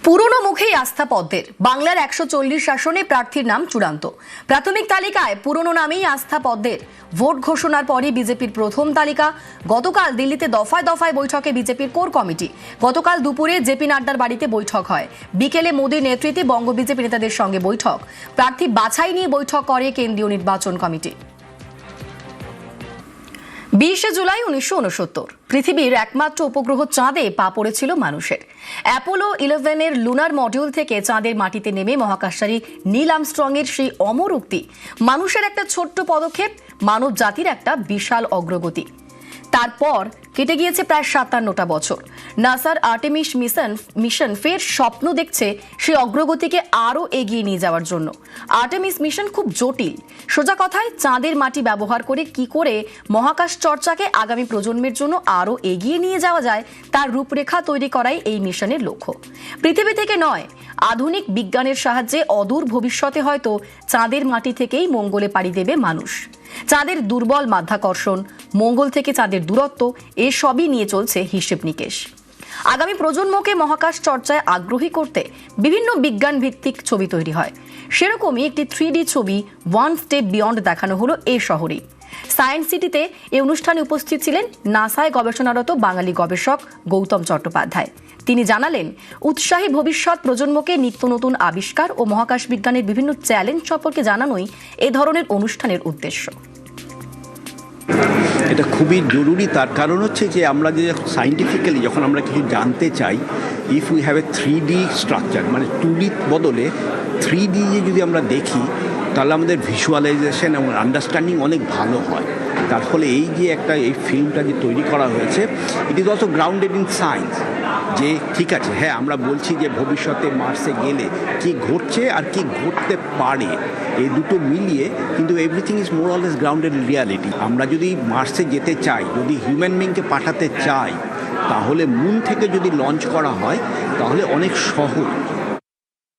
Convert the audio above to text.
পুরনো মুখেই আস্থা পদ্মের বাংলার 140 আসনে প্রার্থীর নাম চূড়ান্ত। প্রাথমিক তালিকায় পুরনো নামেই আস্থা পদ্মের। ভোট ঘোষণার পরই বিজেপির প্রথম তালিকা। গতকাল দিল্লিতে দফায় দফায় বৈঠকে বিজেপির কোর কমিটি। গতকাল দুপুরে জেপি নাড্ডার বাড়িতে বৈঠক হয়। বিকেলে মোদীর নেতৃত্বে বঙ্গ বিজেপি নেতাদের সঙ্গে বৈঠক। প্রার্থী বাছাই নিয়ে বৈঠক করে কেন্দ্রীয় নির্বাচন কমিটি। 20 জুলাই 1969 পৃথিবীর একমাত্র উপগ্রহ চাঁদে পা পড়েছিল মানুষের। অ্যাপোলো 11 এর লুনার মডিউল থেকে চাঁদের মাটিতে নেমে মহাকাশচারী নীল আর্মস্ট্রং এর সেই অমর উক্তি, মানুষের একটা ছোট্ট পদক্ষেপ মানব জাতির একটা বিশাল অগ্রগতি। তারপর কেটে গিয়েছে প্রায় 57টা বছর। নাসার আর্টেমিস মিশন ফের স্বপ্ন দেখছে সেই অগ্রগতিকে আরও এগিয়ে নিয়ে যাওয়ার জন্য। আর্টেমিস মিশন খুব জটিল। সোজা কথায় চাঁদের মাটি ব্যবহার করে কি করে মহাকাশ চর্চাকে আগামী প্রজন্মের জন্য আরও এগিয়ে নিয়ে যাওয়া যায় তার রূপরেখা তৈরি করাই এই মিশনের লক্ষ্য। পৃথিবী থেকে নয়, আধুনিক বিজ্ঞানের সাহায্যে অদূর ভবিষ্যতে হয়তো চাঁদের মাটি থেকেই মঙ্গলে পাড়ি দেবে মানুষ। চাঁদের দুর্বল মাধ্যাকর্ষণ, মঙ্গল থেকে চাঁদের দূরত্ব, এসবই নিয়ে চলছে হিসেব নিকেশ। আগামী প্রজন্মকে মহাকাশ চর্চায় আগ্রহী করতে বিভিন্ন বিজ্ঞান ভিত্তিক ছবি তৈরি হয়। সেরকমই একটি 3D ছবি ওয়ান স্টেপ বিয়ন্ড দেখানো হলো এ শহরেই। সায়েন্স সিটিতে এই অনুষ্ঠানে উপস্থিত ছিলেন নাসায় গবেষণারত বাঙালি গবেষক গৌতম চট্টোপাধ্যায়। তিনি জানালেন, উৎসাহী ভবিষ্যৎ প্রজন্মকে নিত্য নতুন আবিষ্কার ও মহাকাশ বিজ্ঞানের বিভিন্ন চ্যালেঞ্জ সম্পর্কে জানানোই এ ধরনের অনুষ্ঠানের উদ্দেশ্য। এটা খুবই জরুরি, তার কারণ হচ্ছে যে আমরা যে সায়েন্টিফিক্যালি যখন আমরা কিছু জানতে চাই, if we have a 3D structure, মানে 2D বদলে 3D যদি আমরা দেখি, তাহলে আমাদের ভিজুয়ালাইজেশন এবং আন্ডারস্ট্যান্ডিং অনেক ভালো হয়। তার ফলে এই যে এই ফিল্মটা যে তৈরি করা হয়েছে, it is also grounded in science. যে ঠিক আছে, হ্যাঁ, আমরা বলছি যে ভবিষ্যতে মার্সে গেলে কি ঘটছে আর কি ঘটতে পারে, এই দুটো মিলিয়ে, কিন্তু everything is more or less grounded in reality. আমরা যদি মার্সে যেতে চাই, যদি হিউম্যান বিংকে পাঠাতে চাই, তাহলে মুন থেকে যদি লঞ্চ করা হয় তাহলে অনেক সহজ।